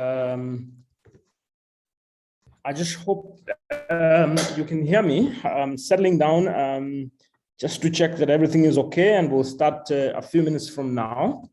I just hope you can hear me. I'm settling down just to check that everything is okay, and we'll start a few minutes from now.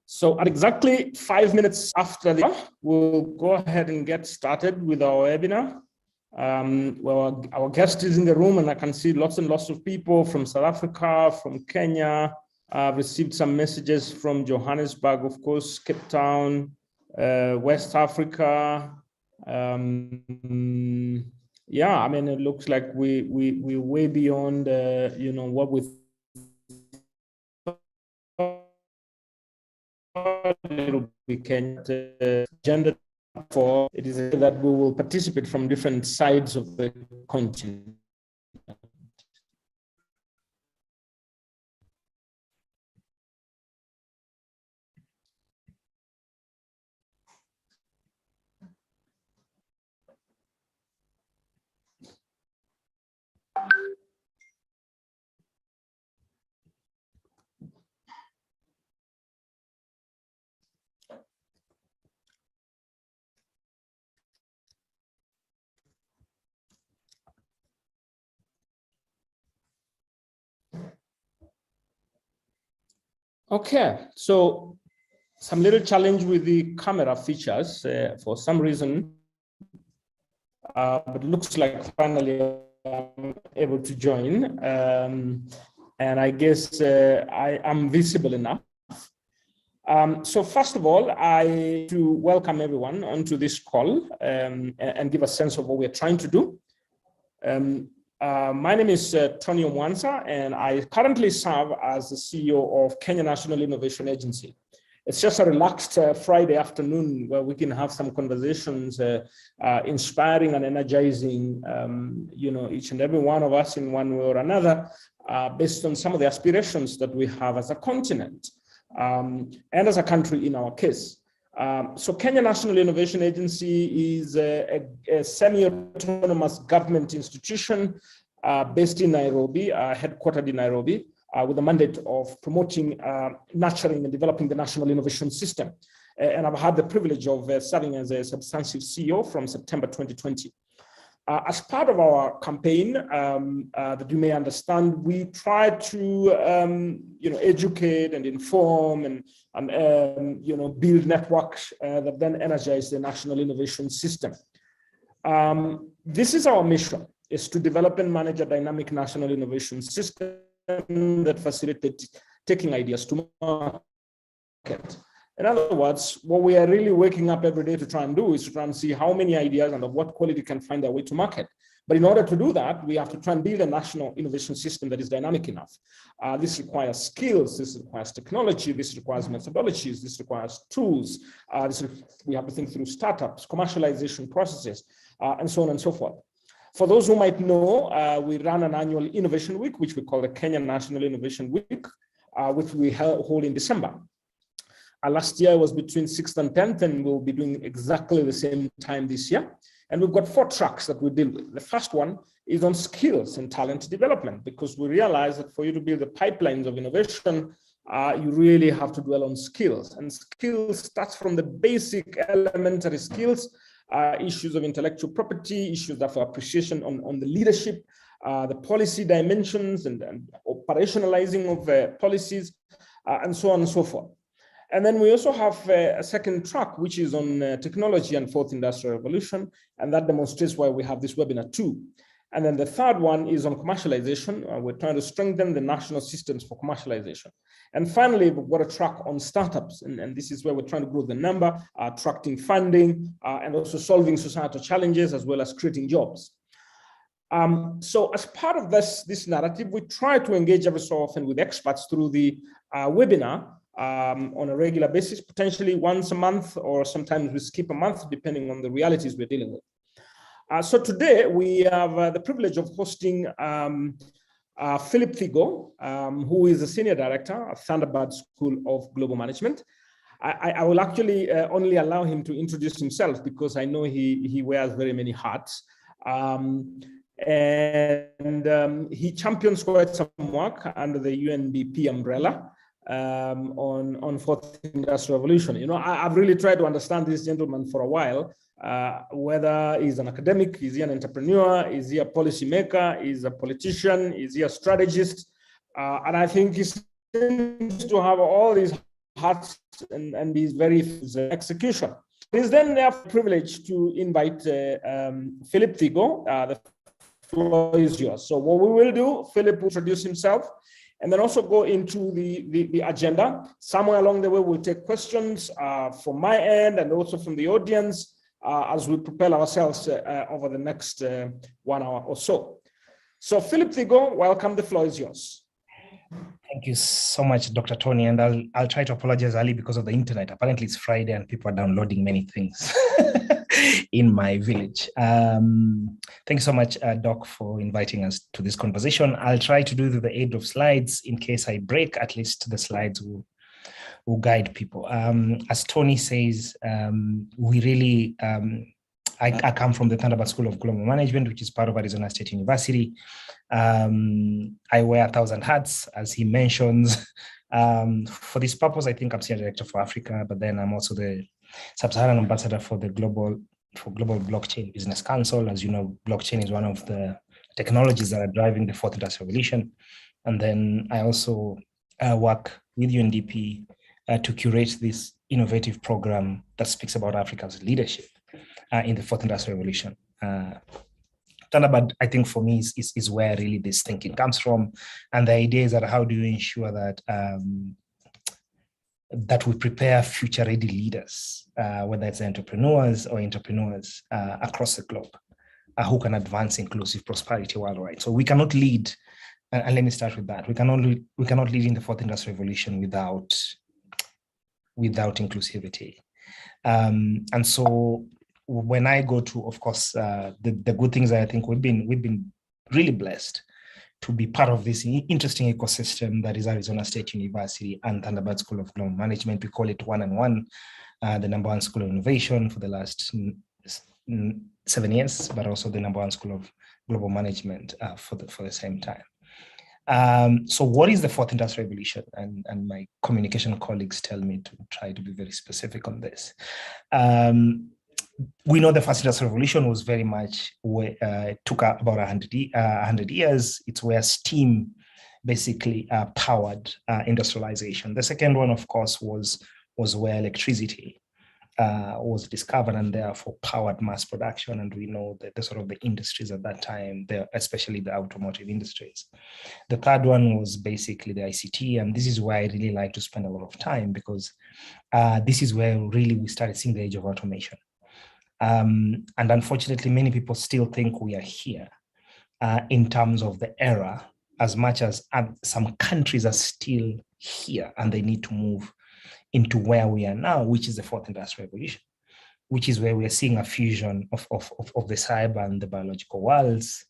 So at exactly 5 minutes after we'll go ahead and get started with our webinar. Well, our guest is in the room, and I can see lots and lots of people from South Africa, from Kenya. I've received some messages from Johannesburg, of course, Cape Town, West Africa. Yeah, I mean, it looks like we're way beyond, you know, what we we can gender for. It is that we will participate from different sides of the continent. Okay, so some little challenge with the camera features for some reason, but it looks like finally I'm able to join, and I guess I am visible enough. So first of all, I to welcome everyone onto this call and give a sense of what we're trying to do. My name is Tony Omwansa, and I currently serve as the CEO of Kenya National Innovation Agency. It's just a relaxed Friday afternoon where we can have some conversations, inspiring and energizing, you know, each and every one of us in one way or another, based on some of the aspirations that we have as a continent. and as a country in our case. So Kenya National Innovation Agency is a semi-autonomous government institution based in Nairobi, headquartered in Nairobi, with the mandate of promoting, nurturing and developing the national innovation system. And I've had the privilege of serving as a substantive CEO from September 2020. As part of our campaign, that you may understand, we try to educate and inform and build networks that then energize the national innovation system. This is our mission, is to develop and manage a dynamic national innovation system that facilitates taking ideas to market. In other words, what we are really waking up every day to try and do is to try and see how many ideas and of what quality can find their way to market. But in order to do that, we have to try and build a national innovation system that is dynamic enough. This requires skills, this requires technology, this requires methodologies, this requires tools. We have to think through startups, commercialization processes, and so on and so forth. For those who might know, we run an annual innovation week, which we call the Kenya National Innovation Week, which we hold in December. Last year was between 6th and 10th, and we'll be doing exactly the same time this year. And we've got 4 tracks that we deal with. The first one is on skills and talent development, because we realize that for you to build the pipelines of innovation, you really have to dwell on skills. And skills starts from the basic elementary skills, issues of intellectual property, issues of appreciation on the leadership, the policy dimensions and operationalizing of policies, and so on and so forth. And then we also have a second track, which is on technology and 4th industrial revolution. And that demonstrates why we have this webinar too. And then the third one is on commercialization. We're trying to strengthen the national systems for commercialization. And finally, we've got a track on startups. And this is where we're trying to grow the number, attracting funding, and also solving societal challenges, as well as creating jobs. So as part of this narrative, we try to engage every so often with experts through the webinar, on a regular basis, potentially once a month, or sometimes we skip a month, depending on the realities we're dealing with. So today we have the privilege of hosting Philip Figo, who is a senior director at Thunderbird School of Global Management. I will actually only allow him to introduce himself, because I know he wears very many hats. He champions quite some work under the UNDP umbrella on 4th industrial revolution. You know, I've really tried to understand this gentleman for a while, whether he's an academic, is he an entrepreneur, is he a policymaker, is he a politician, is he a strategist, and I think he seems to have all these hats and he's very execution. It is then their privilege to invite Philip Figo. The floor is yours. So what we will do, Philip will introduce himself, and then also go into the agenda. Somewhere along the way, we'll take questions from my end and also from the audience as we propel ourselves over the next 1 hour or so. So Philip Figo, welcome, the floor is yours. Thank you so much, Dr. Tony, and I'll try to apologize early because of the internet. Apparently it's Friday and people are downloading many things in my village. Thank you so much, Doc, for inviting us to this conversation. I'll try to do the aid of slides. In case I break, at least the slides will guide people. As Tony says, we really, I come from the Thunderbird School of Global Management, which is part of Arizona State University. I wear 1,000 hats, as he mentions. For this purpose, I think I'm Senior Director for Africa, but then I'm also the Sub-Saharan Ambassador for the Global Blockchain Business Council. As you know, blockchain is one of the technologies that are driving the 4th industrial revolution. And then I also work with UNDP to curate this innovative program that speaks about Africa's leadership in the 4th industrial revolution. Thunderbird, I think for me, is where really this thinking comes from. And the idea is that how do you ensure that that we prepare future-ready leaders, whether it's entrepreneurs across the globe, who can advance inclusive prosperity worldwide. So we cannot lead, and let me start with that. We cannot lead in the 4th industrial revolution without inclusivity. And so when I go to, of course, the good things that I think we've been really blessed to be part of this interesting ecosystem that is Arizona State University and Thunderbird School of Global Management. We call it 1&1, the #1 school of innovation for the last 7 years, but also the #1 school of global management for the same time. So what is the fourth industrial revolution? And my communication colleagues tell me to try to be very specific on this. We know the first industrial revolution was very much took about 100 years. It's where steam basically powered industrialization. The second one, of course, was where electricity was discovered and therefore powered mass production. And we know that the sort of the industries at that time, especially the automotive industries. The third one was basically the ICT. And this is where I really like to spend a lot of time, because this is where really we started seeing the age of automation. And unfortunately, many people still think we are here in terms of the era, as much as some countries are still here and they need to move into where we are now, which is the fourth industrial revolution, which is where we are seeing a fusion of the cyber and the biological worlds,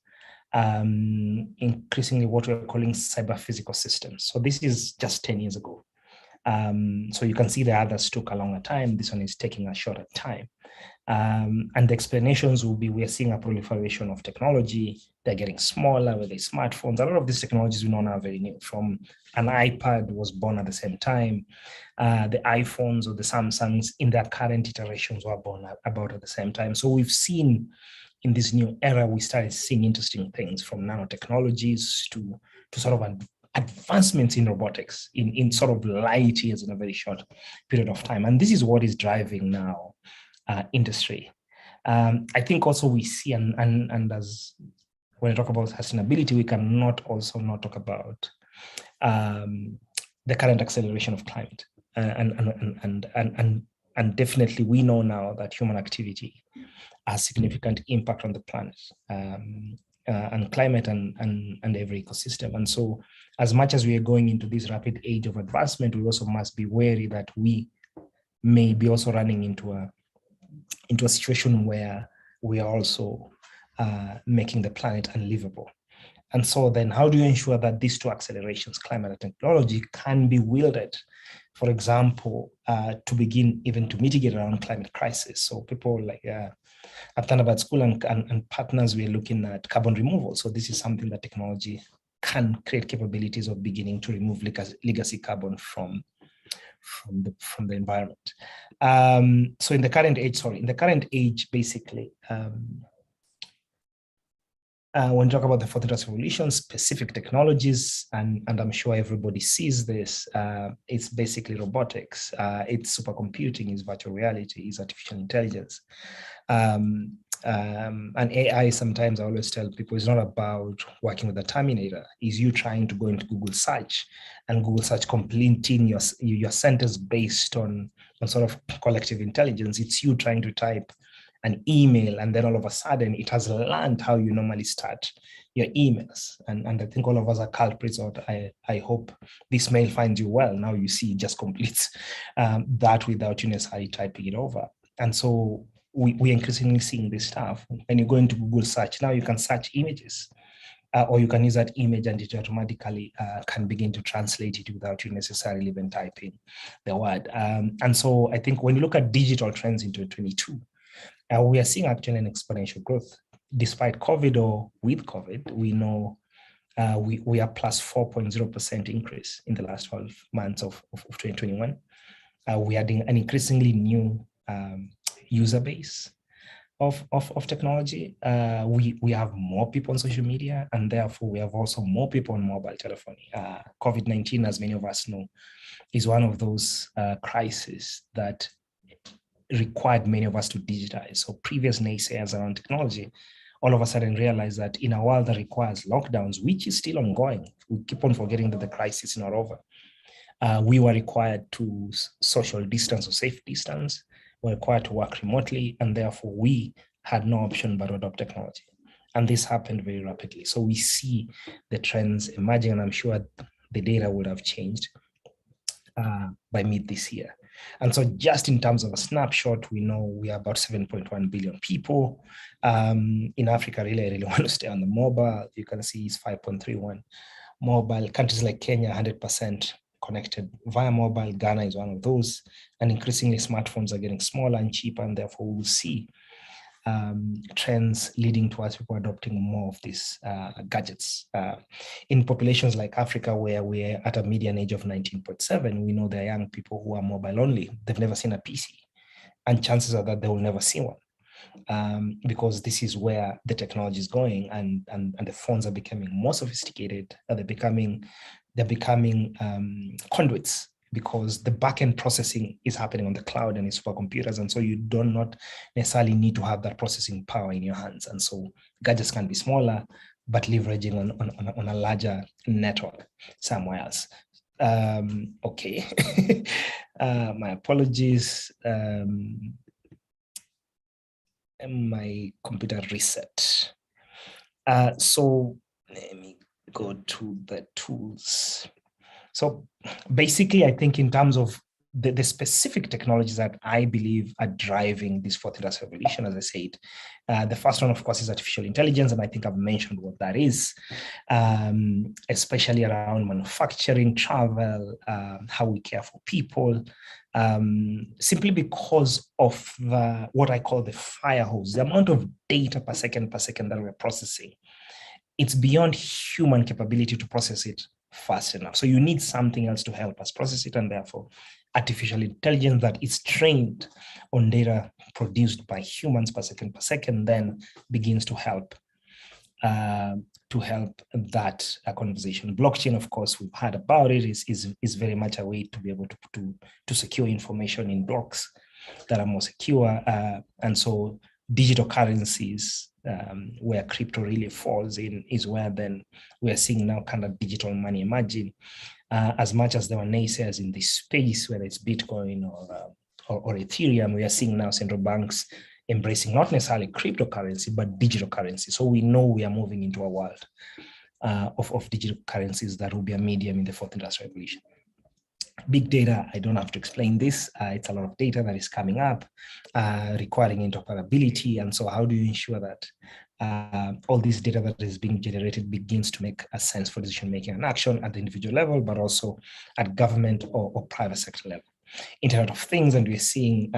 increasingly what we're calling cyber-physical systems. So this is just 10 years ago. So you can see the others took a longer time. This one is taking a shorter time. And the explanations will be, we're seeing a proliferation of technology. They're getting smaller with the smartphones. A lot of these technologies we know now are very new. From an iPad was born at the same time. The iPhones or the Samsungs in their current iterations were born about at the same time. So we've seen in this new era, we started seeing interesting things from nanotechnologies to sort of advancements in robotics in sort of light years in a very short period of time. And this is what is driving now industry. I think also we see, and as when I talk about sustainability, we cannot also not talk about the current acceleration of climate. And definitely we know now that human activity has significant impact on the planet and climate and every ecosystem. And so as much as we are going into this rapid age of advancement, we also must be wary that we may be also running into a situation where we are also making the planet unlivable. And so then how do you ensure that these two accelerations, climate and technology, can be wielded, for example, to begin even to mitigate around climate crisis? So people like at Thunderbird School and partners, we're looking at carbon removal. So this is something that technology can create capabilities of beginning to remove legacy carbon from the environment. So in the current age, basically, when we talk about the fourth industrial revolution, specific technologies, and I'm sure everybody sees this, it's basically robotics, it's supercomputing, it's virtual reality, it's artificial intelligence. And AI, sometimes I always tell people, it's not about working with a Terminator. Is you trying to go into Google search and Google search completing your sentence based on sort of collective intelligence. It's you trying to type an email, and then all of a sudden it has learned how you normally start your emails. And I think all of us are culprits. Or I hope this mail finds you well. Now you see it just completes that without you necessarily typing it over. And so we are increasingly seeing this stuff. When you go into Google search, now you can search images, or you can use that image and it automatically can begin to translate it without you necessarily even typing the word. And so I think when you look at digital trends in 2022, we are seeing actually an exponential growth. Despite COVID or with COVID, we know we are plus 4.0% increase in the last 12 months of 2021. We are adding an increasingly new user base of technology. We have more people on social media, and therefore we have also more people on mobile telephony. COVID-19, as many of us know, is one of those crises that required many of us to digitize. So previous naysayers around technology all of a sudden realize that in a world that requires lockdowns, which is still ongoing, we keep on forgetting that the crisis is not over. We were required to social distance or safe distance. We're required to work remotely, and therefore we had no option but to adopt technology. And this happened very rapidly. So we see the trends emerging, and I'm sure the data would have changed by mid this year. And so just in terms of a snapshot, we know we are about 7.1 billion people. In Africa, really, I really want to stay on the mobile. You can see it's 5.31 mobile. Countries like Kenya, 100% connected via mobile. Ghana is one of those. And increasingly, smartphones are getting smaller and cheaper, and therefore we'll see trends leading towards people adopting more of these gadgets. In populations like Africa, where we're at a median age of 19.7, we know there are young people who are mobile only. They've never seen a PC, and chances are that they will never see one, because this is where the technology is going, and the phones are becoming more sophisticated. They're becoming conduits, because the backend processing is happening on the cloud and it's supercomputers. And so you do not necessarily need to have that processing power in your hands. And so gadgets can be smaller, but leveraging on a larger network somewhere else. Okay. My apologies. My computer reset. So let me go to the tools. So basically, I think in terms of the specific technologies that I believe are driving this fourth industrial revolution, as I said, the first one, of course, is artificial intelligence. And I think I've mentioned what that is, especially around manufacturing, travel, how we care for people, simply because of what I call the fire hose, the amount of data per second that we're processing. It's beyond human capability to process it fast enough. So you need something else to help us process it, and therefore artificial intelligence that is trained on data produced by humans per second then begins to help that conversation. Blockchain, of course, we've heard about it, is very much a way to be able to secure information in blocks that are more secure. And so digital currencies, where crypto really falls in, is where then we're seeing now kind of digital money emerging. As much as there were naysayers in this space, whether it's Bitcoin or Ethereum, we are seeing now central banks embracing not necessarily cryptocurrency, but digital currency. So we know we are moving into a world of digital currencies that will be a medium in the fourth industrial revolution. Big data, I don't have to explain this. It's a lot of data that is coming up, requiring interoperability. And so how do you ensure that all this data that is being generated begins to make a sense for decision-making and action at the individual level, but also at government or private sector level? Internet of Things, and we're seeing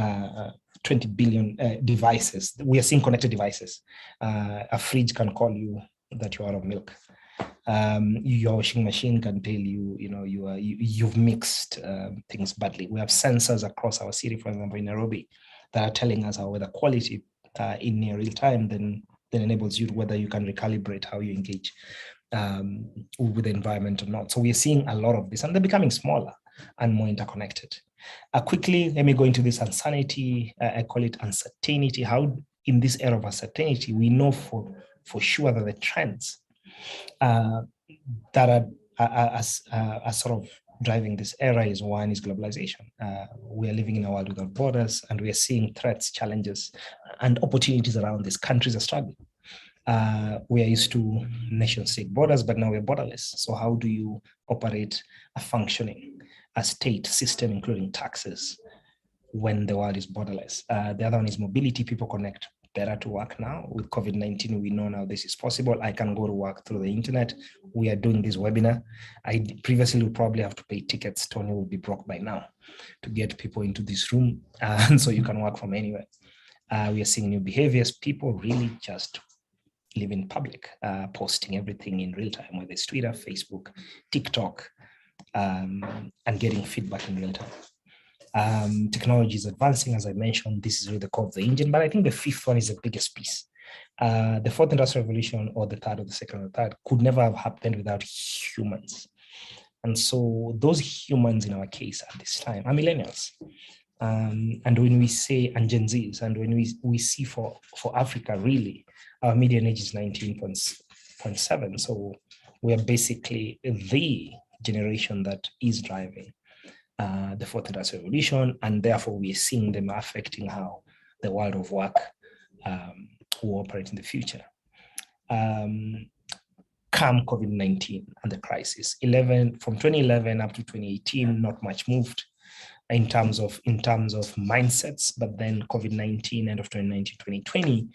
20 billion devices. We are seeing connected devices. A fridge can call you that you're out of milk. Your washing machine can tell you, you've mixed things badly. We have sensors across our city, for example, in Nairobi, that are telling us our weather quality in near real time, then enables you whether you can recalibrate how you engage with the environment or not. So we're seeing a lot of this, and they're becoming smaller and more interconnected. Quickly, let me go into this uncertainty. I call it uncertainty. How in this era of uncertainty, we know for sure that the trends that are sort of driving this era is one is globalization. We are living in a world without borders, and we are seeing threats, challenges, and opportunities around these countries are struggling. We are used to nation-state borders, but now we're borderless. So how do you operate a functioning state system, including taxes, when the world is borderless? The other one is mobility. People connect better to work now. With COVID-19, we know now this is possible. I can go to work through the internet. We are doing this webinar. I previously would probably have to pay tickets. Tony will be broke by now to get people into this room. And so you can work from anywhere. We are seeing new behaviors. People really just live in public, posting everything in real time, whether it's Twitter, Facebook, TikTok, and getting feedback in real time. Technology is advancing, as I mentioned. This is really the core of the engine, but I think the fifth one is the biggest piece. The fourth industrial revolution, or the third, or the second, or the third, could never have happened without humans. And so those humans in our case at this time are millennials. And when we say, and Gen Zs, and when we see for Africa, really, our median age is 19.7. So we are basically the generation that is driving the fourth industrial revolution, and therefore we are seeing them affecting how the world of work will operate in the future. Come COVID-19 and the crisis. From 2011 up to 2018, not much moved. in terms of mindsets. But then COVID-19, end of 2019, 2020,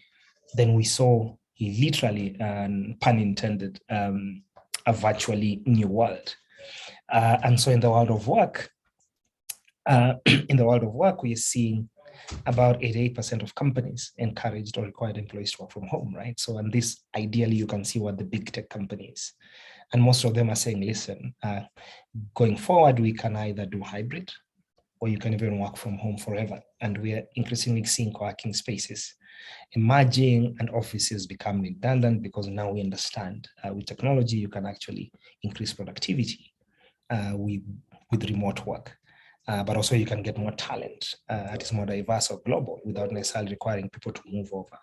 then we saw literally, pun intended, a virtually new world. And so in the world of work, we are seeing about 88% of companies encouraged or required employees to work from home, right? So, and this, ideally, you can see what the big tech companies, and most of them are saying, listen, going forward, we can either do hybrid, or you can even work from home forever. And we are increasingly seeing co-working spaces emerging and offices become redundant, because now we understand with technology, you can actually increase productivity with remote work. But also you can get more talent that is more diverse or global without necessarily requiring people to move over.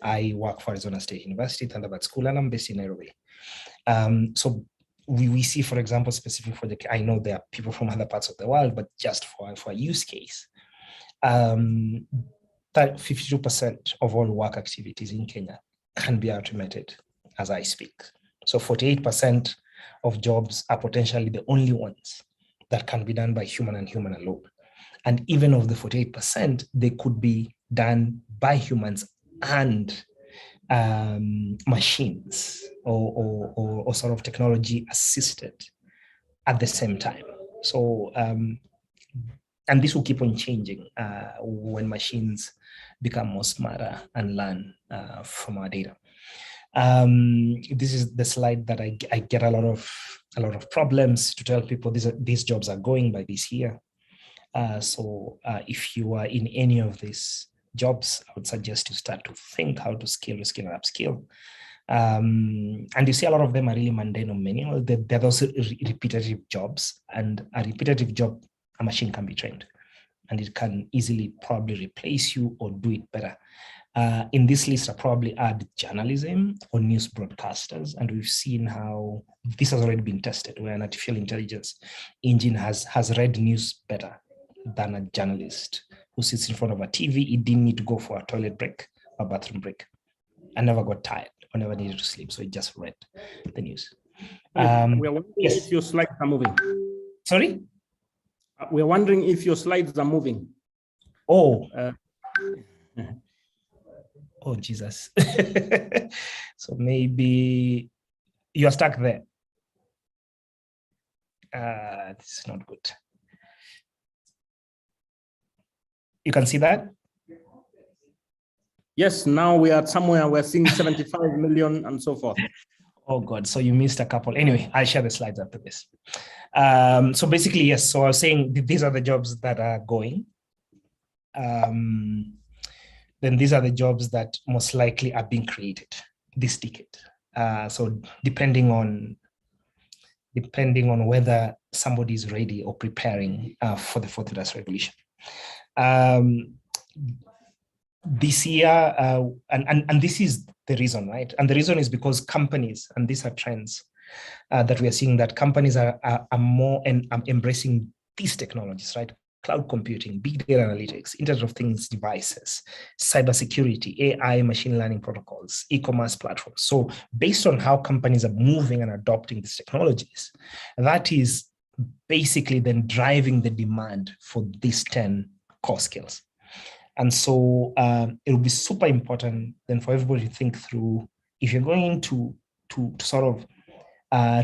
I work for Arizona State University, Thunderbird School, and I'm based in Nairobi. So we see, for example, specific for I know there are people from other parts of the world, but just for a use case, 52% of all work activities in Kenya can be automated as I speak. So 48% of jobs are potentially the only ones that can be done by human and human alone. And even of the 48%, they could be done by humans and machines or sort of technology assisted at the same time. So, and this will keep on changing when machines become more smarter and learn from our data. This is the slide that I get a lot of problems to tell people these jobs are going by this year. So if you are in any of these jobs, I would suggest you start to think how to skill, reskill, and upskill. And you see a lot of them are really mundane or manual. They're those repetitive jobs, and a repetitive job, a machine can be trained, and it can easily probably replace you or do it better. In this list, I probably add journalism or news broadcasters, and we've seen how this has already been tested, where an artificial intelligence engine has read news better than a journalist who sits in front of a TV. It didn't need to go for a toilet break or bathroom break, and never got tired or never needed to sleep, so it just read the news. We are wondering if your slides are moving. Sorry? We're wondering if your slides are moving. Oh. Oh, Jesus. So maybe you're stuck there. This is not good. You can see that? Yes, now we are somewhere, we're seeing 75 million and so forth. Oh God, so you missed a couple. Anyway, I'll share the slides after this. So basically, yes, so I was saying these are the jobs that are going. Then these are the jobs that most likely are being created this decade. So depending on whether somebody is ready or preparing for the fourth industrial revolution. This year, and this is the reason, right? And the reason is because companies, and these are trends that we are seeing, that companies are more embracing these technologies, right? Cloud computing, big data analytics, Internet of Things devices, cybersecurity, AI, machine learning protocols, e-commerce platforms. So based on how companies are moving and adopting these technologies, that is basically then driving the demand for these 10 core skills. And so it will be super important then for everybody to think through, if you're going to sort of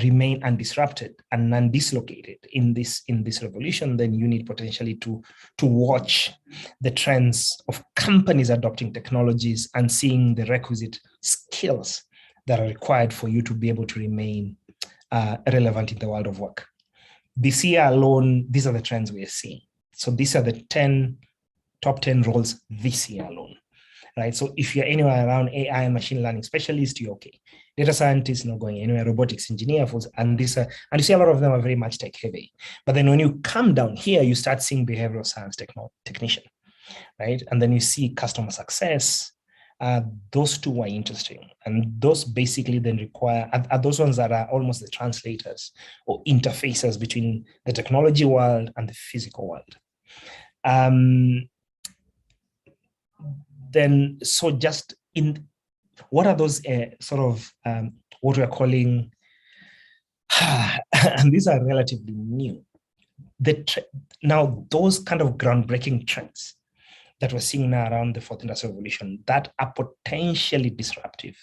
remain undisrupted and undislocated in this revolution, then you need potentially to watch the trends of companies adopting technologies and seeing the requisite skills that are required for you to be able to remain relevant in the world of work. This year alone, these are the trends we are seeing. So these are the top 10 roles this year alone, right? So if you're anywhere around AI and machine learning specialist, you're okay. Data scientists not going anywhere, robotics engineer, and you see a lot of them are very much tech heavy. But then when you come down here, you start seeing behavioral science technician, right? And then you see customer success. Those two are interesting. And those basically then require, are those ones that are almost the translators or interfaces between the technology world and the physical world. Then, so just in, what are those sort of what we're calling, and these are relatively new, now those kind of groundbreaking trends that we're seeing now around the fourth industrial revolution that are potentially disruptive.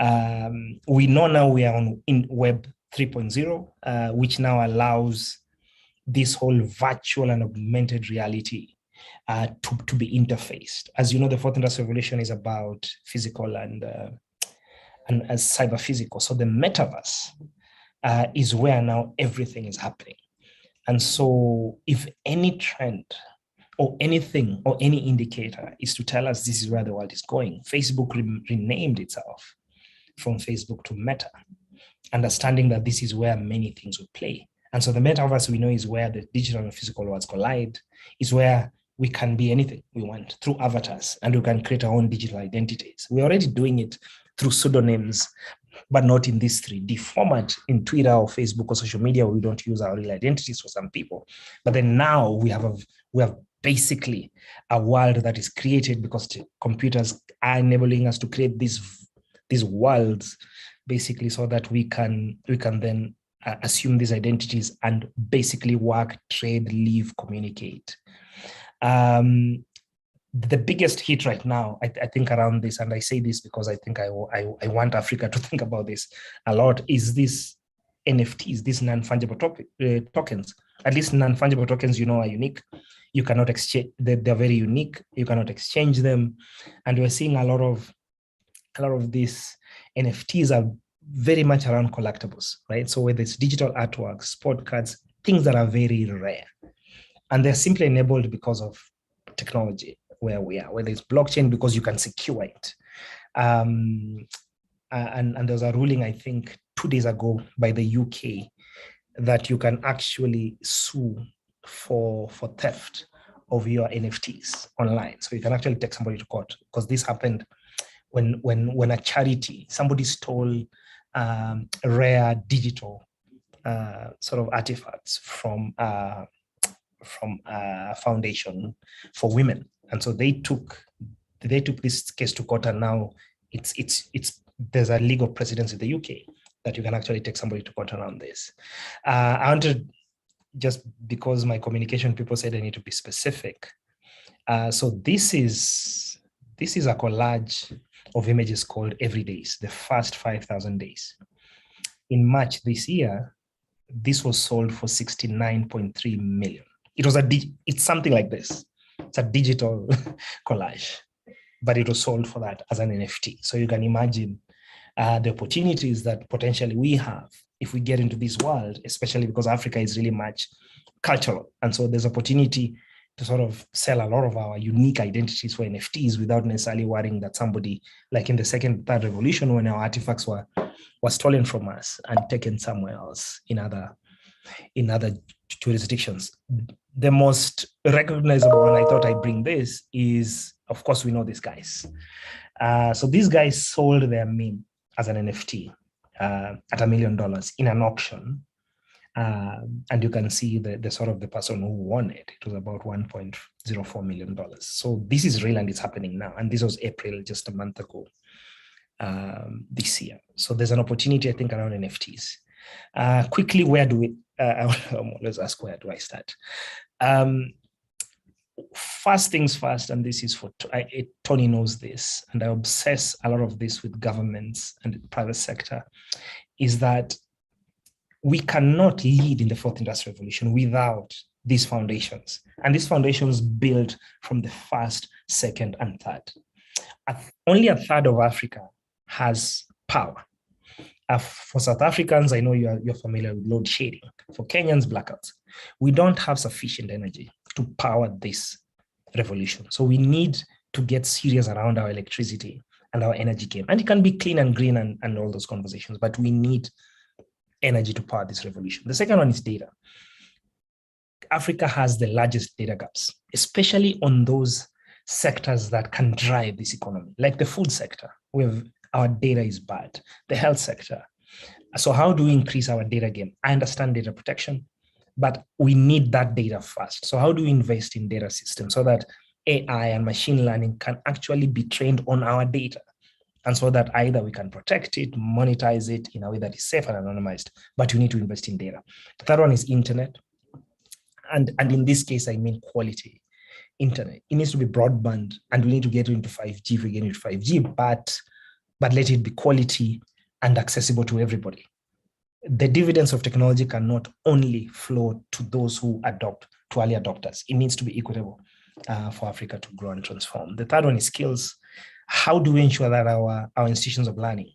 We know now we are in Web 3.0, which now allows this whole virtual and augmented reality to be interfaced. As you know, the fourth industrial revolution is about physical and as cyber physical. So the metaverse is where now everything is happening. And so if any trend or anything or any indicator is to tell us this is where the world is going, Facebook renamed itself from Facebook to Meta, understanding that this is where many things will play. And so the metaverse, we know, is where the digital and physical worlds collide, is where we can be anything we want through avatars, and we can create our own digital identities. We're already doing it through pseudonyms, but not in this 3D format in Twitter or Facebook or social media, where we don't use our real identities for some people. But then now we have basically a world that is created because computers are enabling us to create these worlds, basically, so that we can then assume these identities and basically work, trade, live, communicate. The biggest hit right now, I think, around this, and I say this because I think I want Africa to think about this a lot, is this NFTs, these non-fungible tokens. At least non-fungible tokens, are unique. You cannot exchange. They're very unique. You cannot exchange them, and we're seeing a lot of these NFTs are very much around collectibles, right? So whether it's digital artworks, sport cards, things that are very rare, and they're simply enabled because of technology where we are, whether it's blockchain, because you can secure it. And there was a ruling, I think, 2 days ago by the UK that you can actually sue for theft of your NFTs online. So you can actually take somebody to court, because this happened when a charity, somebody stole rare digital sort of artifacts from a foundation for women, and so they took this case to court, and now there's a legal precedence in the UK that you can actually take somebody to court around this. I wanted, just because my communication people said I need to be specific. So this is a collage of images called Everydays, the first 5,000 days. In March this year, this was sold for 69.3 million. It's something like this. It's a digital collage, but it was sold for that as an NFT. So you can imagine the opportunities that potentially we have if we get into this world, especially because Africa is really much cultural. And so there's opportunity to sort of sell a lot of our unique identities for NFTs without necessarily worrying that somebody, like in the second, third revolution, when our artifacts were stolen from us and taken somewhere else in other jurisdictions. The most recognizable one, I thought I'd bring this, is, of course, we know these guys. So these guys sold their meme as an NFT at $1 million in an auction. And you can see the sort of the person who won it. It was about $1.04 million. So this is real and it's happening now. And this was April, just a month ago, this year. So there's an opportunity, I think, around NFTs. Quickly, where do we, I'm always asked, where do I start? First things first, and this is for, Tony knows this, and I obsess a lot of this with governments and the private sector, is that we cannot lead in the fourth industrial revolution without these foundations. And these foundations build from the first, second, and third. Only a third of Africa has power. For South Africans, I know you're familiar with load shedding. For Kenyans, blackouts. We don't have sufficient energy to power this revolution. So we need to get serious around our electricity and our energy game. And it can be clean and green and all those conversations, but we need energy to power this revolution. The second one is data. Africa has the largest data gaps, especially on those sectors that can drive this economy, like the food sector, where our data is bad, the health sector. So how do we increase our data game? I understand data protection, but we need that data first. So how do we invest in data systems so that AI and machine learning can actually be trained on our data? And so that either we can protect it, monetize it in a way that is safe and anonymized, but you need to invest in data. The third one is internet. And in this case, I mean quality internet. It needs to be broadband, and we need to get into 5G if we get into 5G, but let it be quality and accessible to everybody. The dividends of technology cannot only flow to those who adopt, to early adopters. It needs to be equitable for Africa to grow and transform. The third one is skills. How do we ensure that our institutions of learning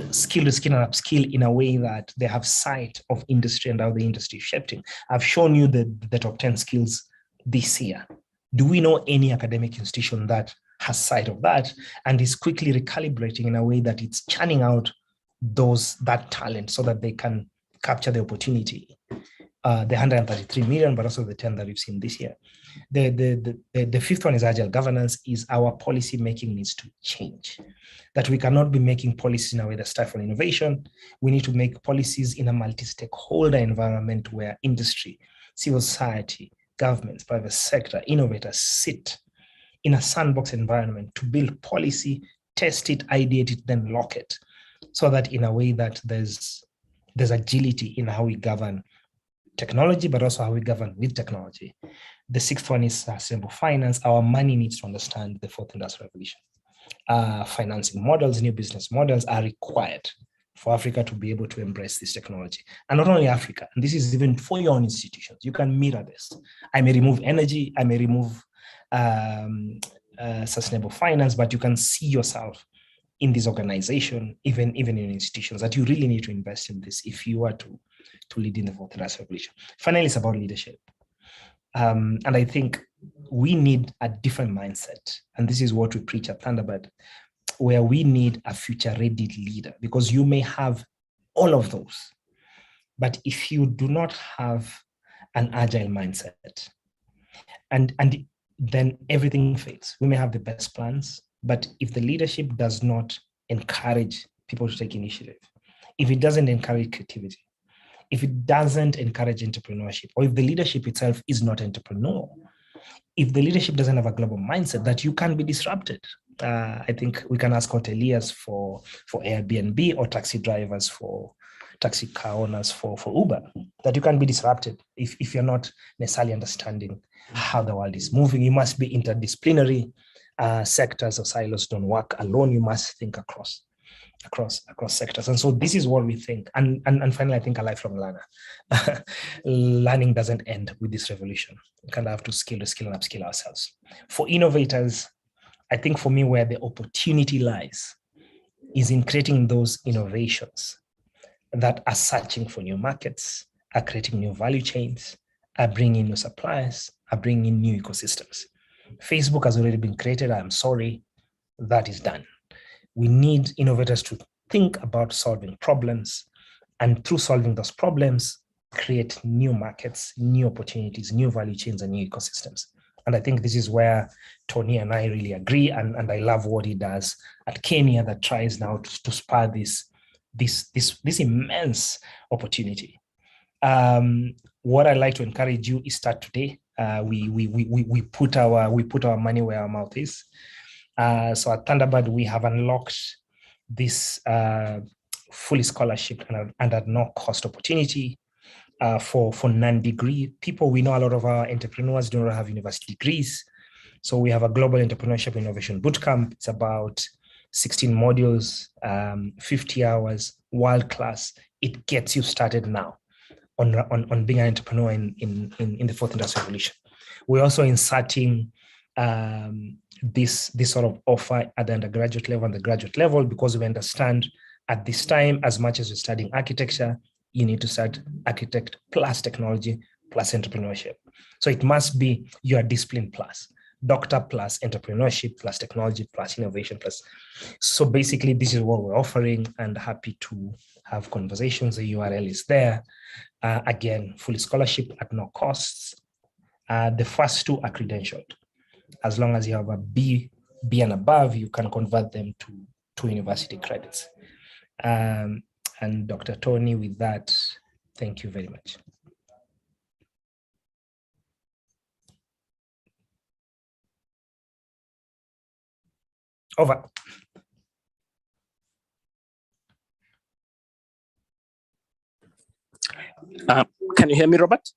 skill to skill and upskill in a way that they have sight of industry and how the industry is shifting? I've shown you the top 10 skills this year. Do we know any academic institution that has sight of that and is quickly recalibrating in a way that it's churning out that talent so that they can capture the opportunity, the 133 million, but also the 10 that we've seen this year? The fifth one is agile governance. Is our policy making needs to change. That we cannot be making policies in a way that stifle innovation. We need to make policies in a multi-stakeholder environment where industry, civil society, governments, private sector, innovators sit in a sandbox environment to build policy, test it, ideate it, then lock it, so that in a way that there's agility in how we govern technology, but also how we govern with technology. The sixth one is sustainable finance. Our money needs to understand the fourth industrial revolution. Financing models, new business models are required for Africa to be able to embrace this technology. And not only Africa, and this is even for your own institutions, you can mirror this. I may remove energy, I may remove sustainable finance, but you can see yourself in this organization, even in institutions, that you really need to invest in this if you are to lead in the fourth industrial revolution. Finally, it's about leadership. And I think we need a different mindset. And this is what we preach at Thunderbird, where we need a future-ready leader, because you may have all of those. But if you do not have an agile mindset, and then everything fails. We may have the best plans, but if the leadership does not encourage people to take initiative, if it doesn't encourage creativity, if it doesn't encourage entrepreneurship, or if the leadership itself is not entrepreneurial, if the leadership doesn't have a global mindset, that you can be disrupted. I think we can ask hoteliers for Airbnb, or taxi drivers taxi car owners for Uber, that you can be disrupted if you're not necessarily understanding how the world is moving. You must be interdisciplinary. Sectors or silos don't work alone. You must think across sectors. And so this is what we think. And finally, I think a lifelong learner. Learning doesn't end with this revolution. We kind of have to skill and upskill ourselves. For innovators, I think for me, where the opportunity lies is in creating those innovations that are searching for new markets, are creating new value chains, are bringing new suppliers, are bringing new ecosystems. Facebook has already been created. I'm sorry, that is done. We need innovators to think about solving problems, and through solving those problems, create new markets, new opportunities, new value chains, and new ecosystems. And I think this is where Tony and I really agree. And I love what he does at Kenya, that tries now to spur this immense opportunity. What I'd like to encourage you is start today. We put our money where our mouth is. So at Thunderbird, we have unlocked this fully scholarship and at no cost opportunity for non-degree people. We know a lot of our entrepreneurs do not have university degrees. So we have a global entrepreneurship innovation bootcamp. It's about 16 modules, 50 hours, world class. It gets you started now on being an entrepreneur in the fourth industrial revolution. We're also inserting this sort of offer at the undergraduate level and the graduate level, because we understand at this time, as much as you're studying architecture, you need to start architect plus technology plus entrepreneurship. So it must be your discipline plus, doctor plus entrepreneurship plus technology plus innovation plus. So basically, this is what we're offering, and happy to have conversations. The URL is there. Again, fully scholarship at no costs. The first two are credentialed. As long as you have a B and above, you can convert them to university credits. And Dr. Tony, with that, thank you very much. Over. Can you hear me, Robert?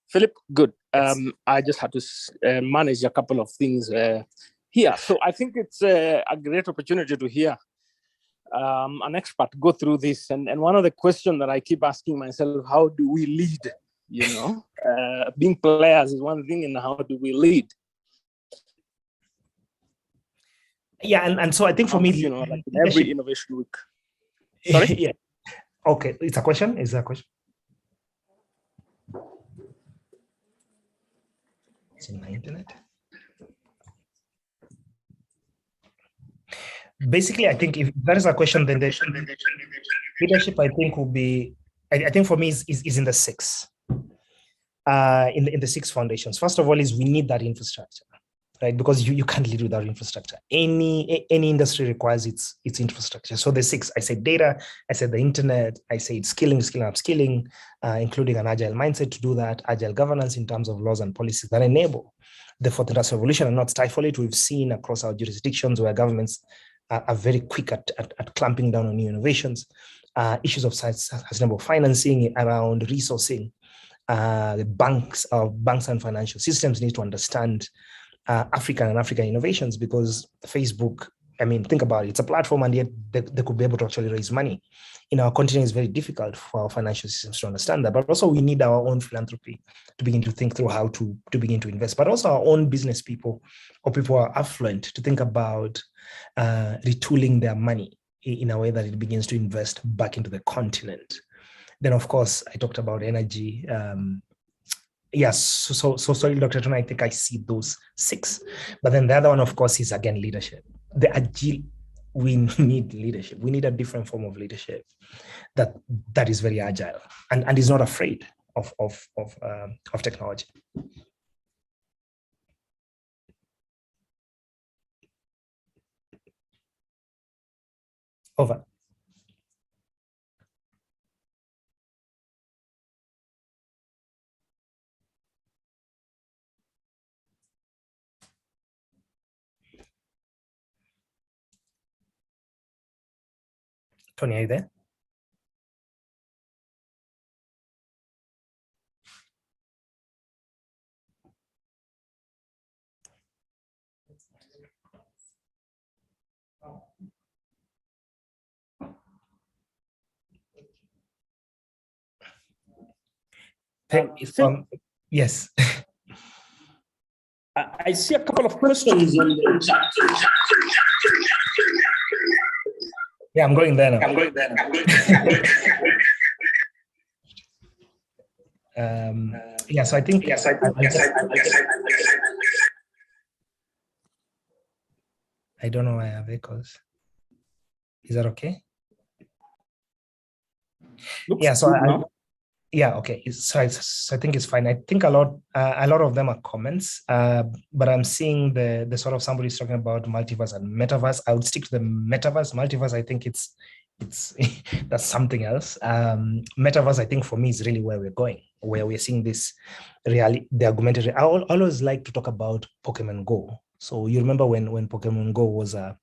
Philip, good. I just had to manage a couple of things here. So I think it's a great opportunity to hear an expert go through this. And one of the questions that I keep asking myself, how do we lead? You know, being players is one thing, and how do we lead? Yeah, and so I think for me, you know, like in every innovation week. Sorry? Yeah. Okay, it's a question. Is that a question? It's in my internet. Basically, I think if that is a question, then the leadership, I think, will be, I think for me is in the six. In the six foundations. First of all, is we need that infrastructure, right? Because you can't lead without infrastructure. Any industry requires its infrastructure. So the six, I said data, I said the internet, I said skilling, upskilling, including an agile mindset to do that, agile governance in terms of laws and policies that enable the fourth industrial revolution and not stifle it. We've seen across our jurisdictions where governments are very quick at clamping down on new innovations, issues of sustainable financing around resourcing. The banks and financial systems need to understand African innovations, because Facebook, I mean, think about it, it's a platform, and yet they could be able to actually raise money. In our continent, it's very difficult for our financial systems to understand that, but also we need our own philanthropy to begin to think through how to begin to invest, but also our own business people or people who are affluent to think about retooling their money in a way that it begins to invest back into the continent. Then, of course, I talked about energy. Yes, so sorry, Dr. Tony, I think I see those six. But then the other one, of course, is again leadership. The agile, we need leadership. We need a different form of leadership that is very agile and is not afraid of technology. Over. Tony, are you there? Yes. I see a couple of questions in the chat. Yeah, I'm going there now. Yeah, so I think. I don't know why I have echoes. Is that okay? Yeah, so yeah, okay. So I think it's fine. I think a lot of them are comments, but I'm seeing the sort of somebody's talking about multiverse and metaverse. I would stick to the metaverse. Multiverse, I think it's that's something else. Metaverse, I think for me is really where we're going, where we're seeing this the augmented. I always like to talk about Pokemon Go. So you remember when Pokemon Go was a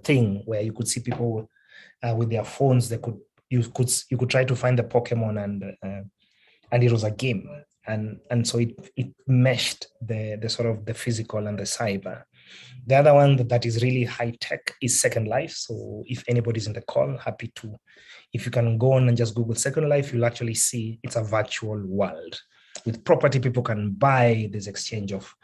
thing where you could see people with their phones, you could try to find the Pokemon, and it was a game, and so it meshed the sort of the physical and the cyber. The other one that is really high tech is Second Life. So if anybody's in the call, happy to, if you can go on and just Google Second Life, you'll actually see it's a virtual world with property people can buy. This exchange of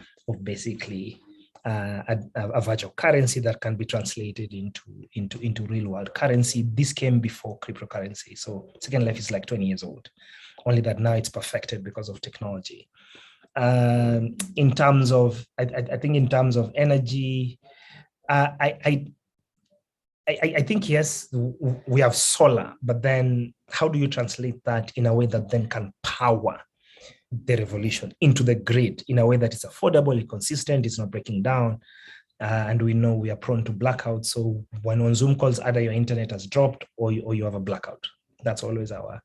basically a virtual currency that can be translated into real world currency. This came before cryptocurrency. So Second Life is like 20 years old, only that now it's perfected because of technology. In terms of, I think in terms of energy, I think, yes, we have solar, but then how do you translate that in a way that then can power the revolution into the grid in a way that is affordable, consistent, it's not breaking down, and we know we are prone to blackouts. So when on Zoom calls, either your internet has dropped or you have a blackout. That's always our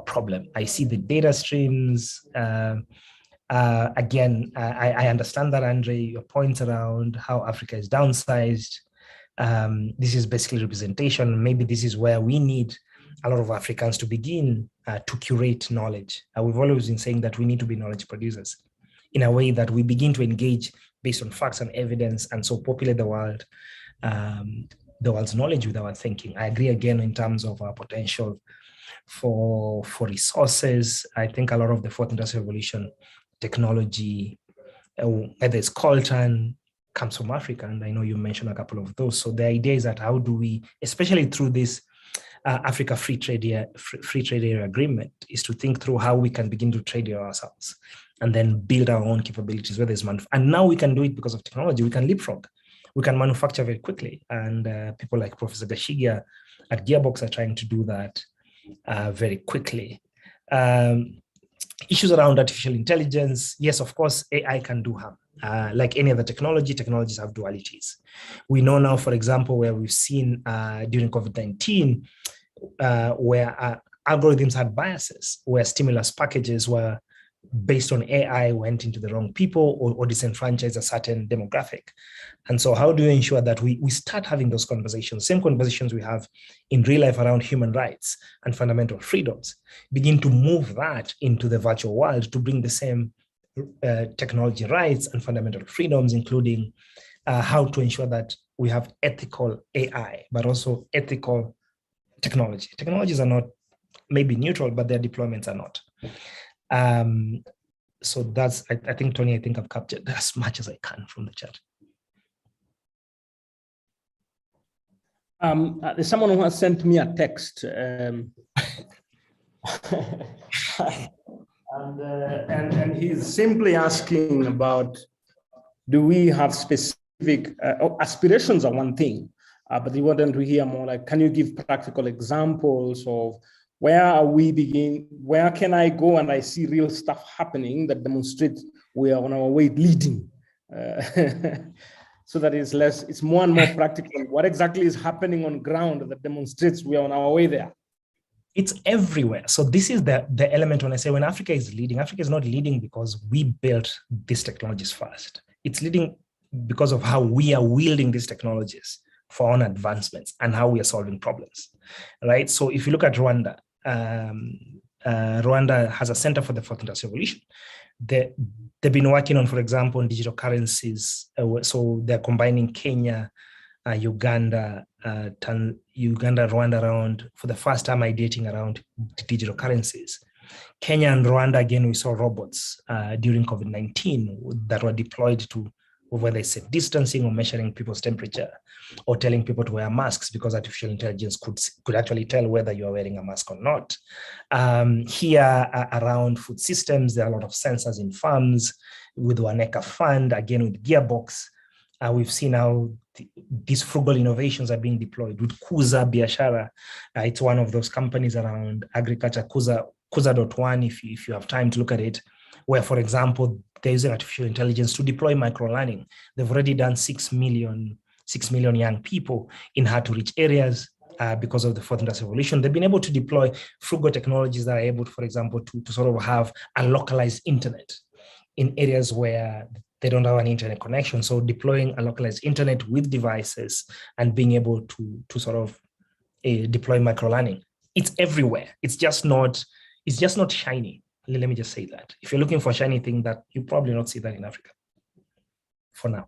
problem. I see the data streams. Again, I understand that, Andre, your points around how Africa is downsized. This is basically representation. Maybe this is where we need a lot of Africans to begin to curate knowledge. We've always been saying that we need to be knowledge producers in a way that we begin to engage based on facts and evidence, and so populate the world's knowledge with our thinking. I agree again in terms of our potential for resources. I think a lot of the fourth industrial revolution technology, whether it's coltan, comes from Africa, and I know you mentioned a couple of those. So the idea is that how do we, especially through this Africa Free Trade Area Agreement, is to think through how we can begin to trade ourselves and then build our own capabilities, whether it's and now we can do it because of technology. We can leapfrog. We can manufacture very quickly, and people like Professor Gashiga at Gearbox are trying to do that very quickly. Issues around artificial intelligence. Yes, of course, AI can do harm. Like any other technology, technologies have dualities. We know now, for example, where we've seen during COVID-19, where algorithms had biases, where stimulus packages were based on AI went into the wrong people or disenfranchised a certain demographic. And so how do you ensure that we start having those conversations, same conversations we have in real life around human rights and fundamental freedoms, begin to move that into the virtual world to bring the same technology rights and fundamental freedoms, including how to ensure that we have ethical AI, but also ethical technology. Technologies are not maybe neutral, but their deployments are not. So that's, I think, Tony, I think I've captured as much as I can from the chat. There's someone who has sent me a text. And he's simply asking about, do we have specific aspirations are one thing, but he wanted to hear more like, can you give practical examples of where can I go and I see real stuff happening that demonstrates we are on our way leading? So that it's more and more practical. What exactly is happening on ground that demonstrates we are on our way there? It's everywhere. So this is the element when I say when Africa is leading, Africa is not leading because we built these technologies first. It's leading because of how we are wielding these technologies for our own advancements and how we are solving problems, right? So if you look at Rwanda, Rwanda has a center for the fourth industrial revolution. They've been working on, for example, on digital currencies. So they're combining Kenya, Uganda, Rwanda around, for the first time, ideating around digital currencies. Kenya and Rwanda, again, we saw robots during COVID-19 that were deployed to, whether it's safe distancing or measuring people's temperature or telling people to wear masks, because artificial intelligence could actually tell whether you're wearing a mask or not. Here around food systems, there are a lot of sensors in farms with Waneka Fund, again with Gearbox. We've seen how these frugal innovations are being deployed with Kuza Biashara. It's one of those companies around agriculture, Kuza.1, if you have time to look at it, where, for example, they're using artificial intelligence to deploy micro-learning. They've already done 6 million young people in hard-to-reach areas because of the fourth industrial revolution. They've been able to deploy frugal technologies that are able, for example, to sort of have a localized internet in areas where they don't have an internet connection. So deploying a localized internet with devices and being able to sort of deploy micro-learning. It's everywhere. It's just not shiny. Let me just say that. If you're looking for a shiny thing, that you probably not see that in Africa for now.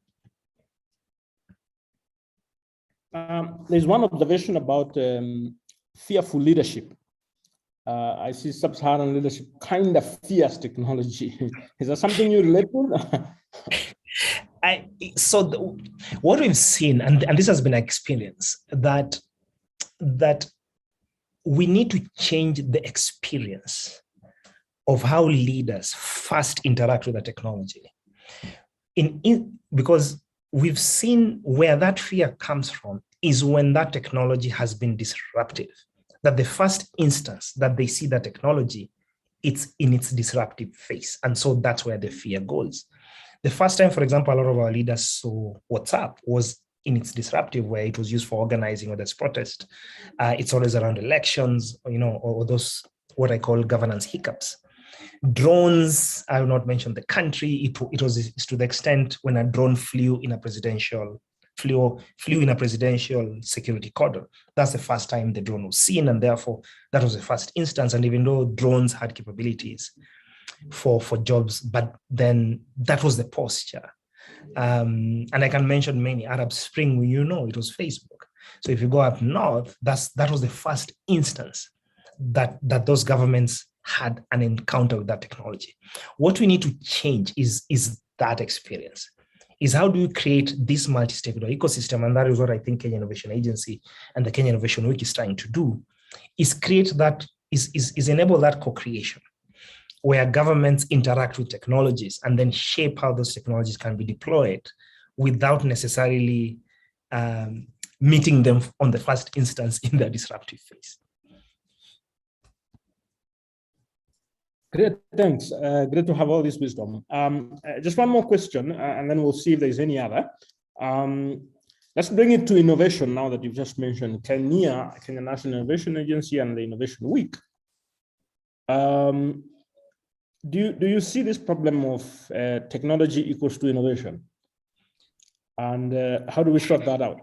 There's one observation about fearful leadership. I see sub-Saharan leadership kind of fears technology. Is that something you relate to? What we've seen, and this has been an experience, that we need to change the experience of how leaders first interact with the technology. Because we've seen where that fear comes from is when that technology has been disruptive, that the first instance that they see the technology, it's in its disruptive phase. And so that's where the fear goes. The first time, for example, a lot of our leaders saw WhatsApp was in its disruptive, where it was used for organizing or there's protest. It's always around elections, or those, what I call governance hiccups. Drones, I will not mention the country. It was to the extent when a drone flew in a presidential flew in a presidential security cordon. That's the first time the drone was seen, and therefore that was the first instance. And even though drones had capabilities for jobs, but then that was the posture. And I can mention many. Arab Spring, it was Facebook. So if you go up north, that was the first instance that those governments had an encounter with that technology. What we need to change is that experience. Is how do you create this multi-stakeholder ecosystem? And that is what I think Kenya Innovation Agency and the Kenya Innovation Week is trying to do, is create that, is enable that co-creation, where governments interact with technologies and then shape how those technologies can be deployed without necessarily meeting them on the first instance in their disruptive phase. Great, thanks. Great to have all this wisdom. Just one more question, and then we'll see if there's any other. Let's bring it to innovation now that you've just mentioned Kenya National Innovation Agency and the Innovation Week. Do you see this problem of technology equals to innovation? And how do we sort that out?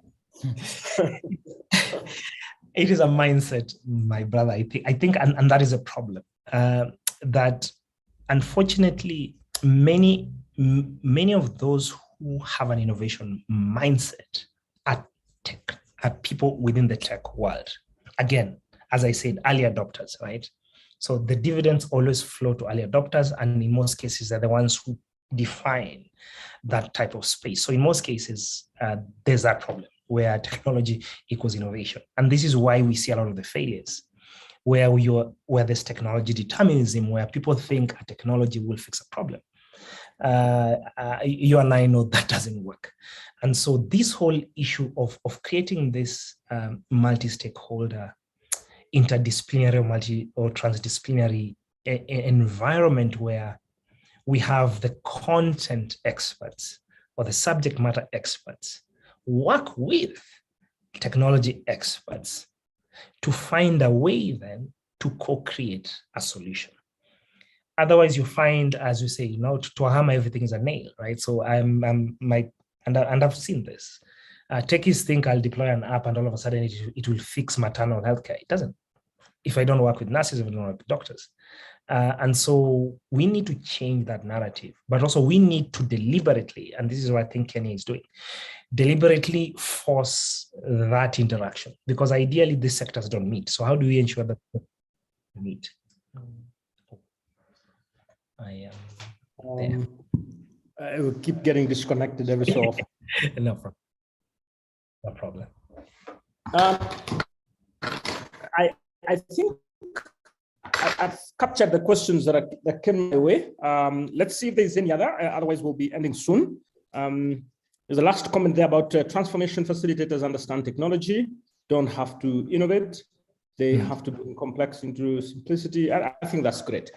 It is a mindset, my brother. I think, and that is a problem. That unfortunately, many of those who have an innovation mindset are people within the tech world. Again, as I said, early adopters, right? So the dividends always flow to early adopters, and in most cases, they're the ones who define that type of space. So in most cases, there's that problem where technology equals innovation. And this is why we see a lot of the failures, where there's technology determinism, where people think a technology will fix a problem. You and I know that doesn't work. And so this whole issue of creating this multi-stakeholder, interdisciplinary or transdisciplinary environment where we have the content experts or the subject matter experts work with technology experts to find a way then to co-create a solution. Otherwise, you find, as you say, to a hammer, everything is a nail, right? So and I've seen this. Techies think I'll deploy an app and all of a sudden it will fix maternal healthcare. It doesn't. If I don't work with nurses, if I don't work with doctors. And so we need to change that narrative, but also we need to deliberately, and this is what I think Kenya is doing, deliberately force that interaction, because ideally these sectors don't meet. So how do we ensure that they meet? I will keep getting disconnected every so often. No problem. I think I've captured the questions that came my way. Let's see if there's any other. Otherwise, we'll be ending soon. There's a last comment there about transformation facilitators understand technology, don't have to innovate. They have to bring complex into simplicity. I think that's great.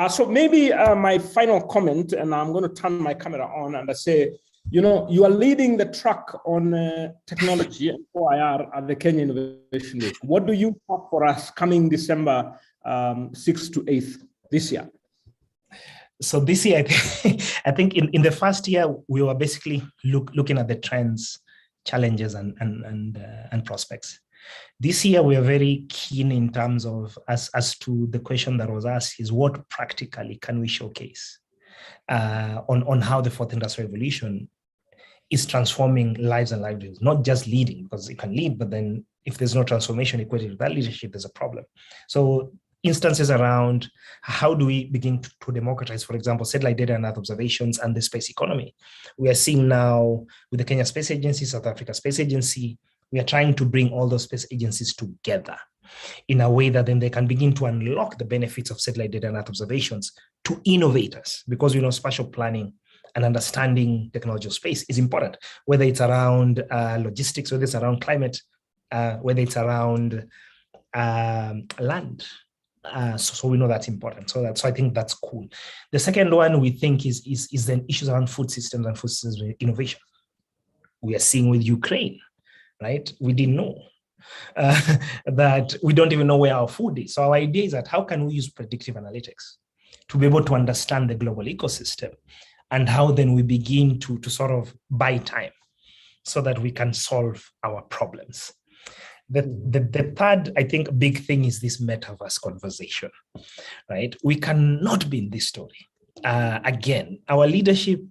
So maybe my final comment, and I'm going to turn my camera on and I say, you are leading the track on technology and OIR at the Kenya Innovation Week. What do you have for us coming December 6th to 8th this year? So this year, I think in the first year, we were basically looking at the trends, challenges, and prospects. This year, we are very keen in terms of, as to the question that was asked, is what practically can we showcase on how the fourth industrial revolution is transforming lives and livelihoods, not just leading, because you can lead, but then if there's no transformation equated with that leadership, there's a problem. So instances around how do we begin to democratize, for example, satellite data and Earth observations and the space economy. We are seeing now with the Kenya Space Agency, South Africa Space Agency, we are trying to bring all those space agencies together in a way that then they can begin to unlock the benefits of satellite data and Earth observations to innovators, because spatial planning and understanding technology of space is important, whether it's around logistics, whether it's around climate, whether it's around land. So we know that's important. So I think that's cool. The second one we think is then issues around food systems and food systems innovation. We are seeing with Ukraine, right? We didn't know that we don't even know where our food is. So our idea is that how can we use predictive analytics to be able to understand the global ecosystem, and how then we begin to sort of buy time so that we can solve our problems. The third, I think, big thing is this metaverse conversation, right? We cannot be in this story. Again, our leadership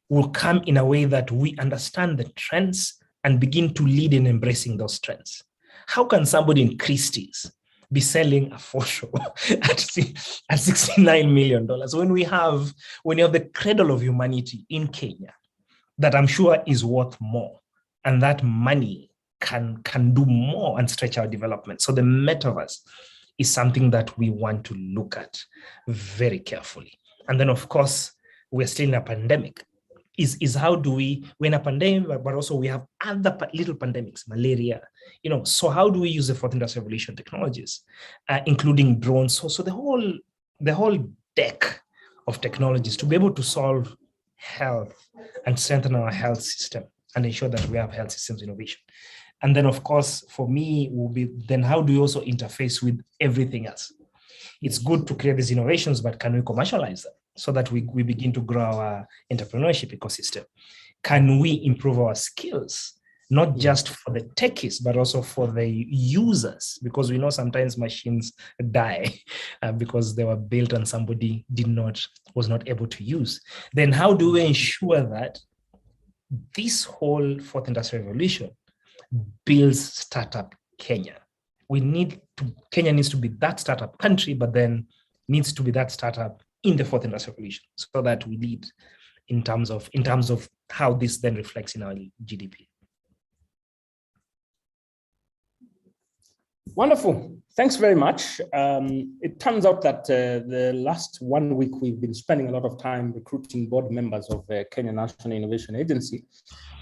will come in a way that we understand the trends and begin to lead in embracing those trends. How can somebody in Christie's be selling a photo at $69 million when you have the cradle of humanity in Kenya that I'm sure is worth more, and that money can do more and stretch our development? So the metaverse is something that we want to look at very carefully. And then, of course, we're still in a pandemic. Is how do we're in a pandemic, but also we have other little pandemics, malaria, so how do we use the fourth industrial revolution technologies, including drones? So the whole deck of technologies to be able to solve health and strengthen our health system and ensure that we have health systems innovation. And then, of course, for me, will be then how do we also interface with everything else? It's good to create these innovations, but can we commercialize them so that we begin to grow our entrepreneurship ecosystem? Can we improve our skills, not just for the techies, but also for the users? Because we know sometimes machines die because they were built and somebody was not able to use. Then how do we ensure that this whole fourth industrial revolution builds startup Kenya? Kenya needs to be that startup country, but then needs to be that startup in the fourth industrial revolution, so that we lead in terms of how this then reflects in our GDP. Wonderful. Thanks very much. It turns out that the last 1 week we've been spending a lot of time recruiting board members of the Kenya National Innovation Agency.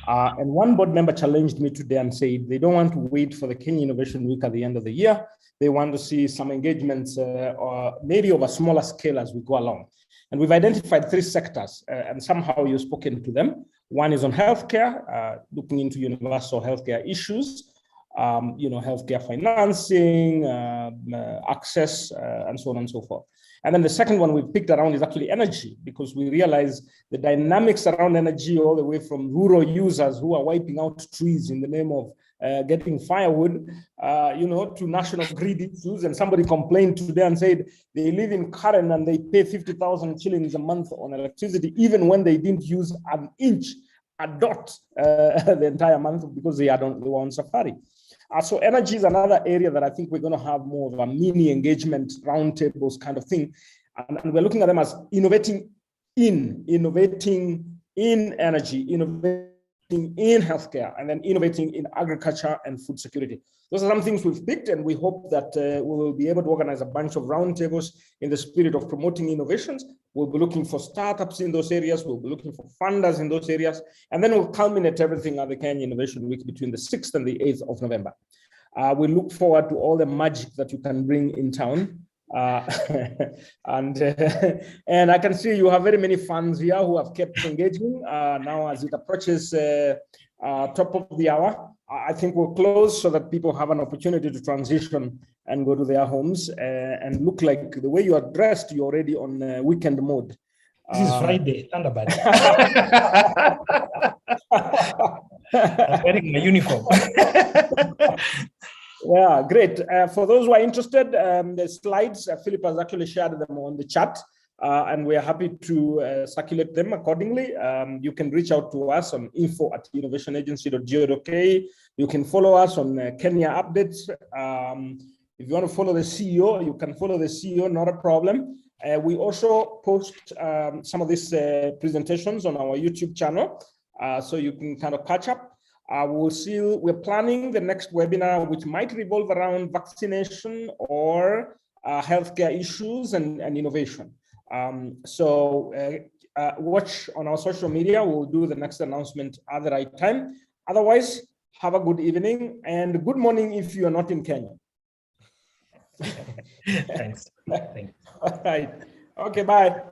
And one board member challenged me today and said they don't want to wait for the Kenya Innovation Week at the end of the year. They want to see some engagements or maybe of a smaller scale as we go along. And we've identified 3 sectors, and somehow you've spoken to them. One is on healthcare, looking into universal healthcare issues, healthcare financing, access, and so on and so forth. And then the second one we've picked around is actually energy, because we realize the dynamics around energy, all the way from rural users who are wiping out trees in the name of getting firewood, to national grid issues. And somebody complained today and said they live in Karen and they pay 50,000 shillings a month on electricity, even when they didn't use an inch, a dot the entire month because they were on safari. So energy is another area that I think we're going to have more of a mini engagement roundtables kind of thing. And we're looking at them as innovating in energy, innovating in healthcare, and then innovating in agriculture and food security. Those are some things we've picked, and we hope that we will be able to organize a bunch of roundtables in the spirit of promoting innovations. We'll be looking for startups in those areas. We'll be looking for funders in those areas. And then we'll culminate everything at the Kenya Innovation Week between the 6th and the 8th of November. We look forward to all the magic that you can bring in town. And I can see you have very many fans here who have kept engaging. Now, as it approaches top of the hour, I think we'll close so that people have an opportunity to transition and go to their homes and look like the way you are dressed. You're already on weekend mode. This is Friday, Thunderbird. I'm wearing my uniform. Yeah, great. For those who are interested, the slides, Philip has actually shared them on the chat, and we are happy to circulate them accordingly. You can reach out to us on info@innovationagency.go.ke. You can follow us on Kenya Updates. If you want to follow the CEO, you can follow the CEO, not a problem. We also post some of these presentations on our YouTube channel, so you can kind of catch up. We're planning the next webinar, which might revolve around vaccination or healthcare issues and innovation. So watch on our social media. We'll do the next announcement at the right time. Otherwise, have a good evening and good morning if you are not in Kenya. Thanks. Thanks. All right. Okay, bye.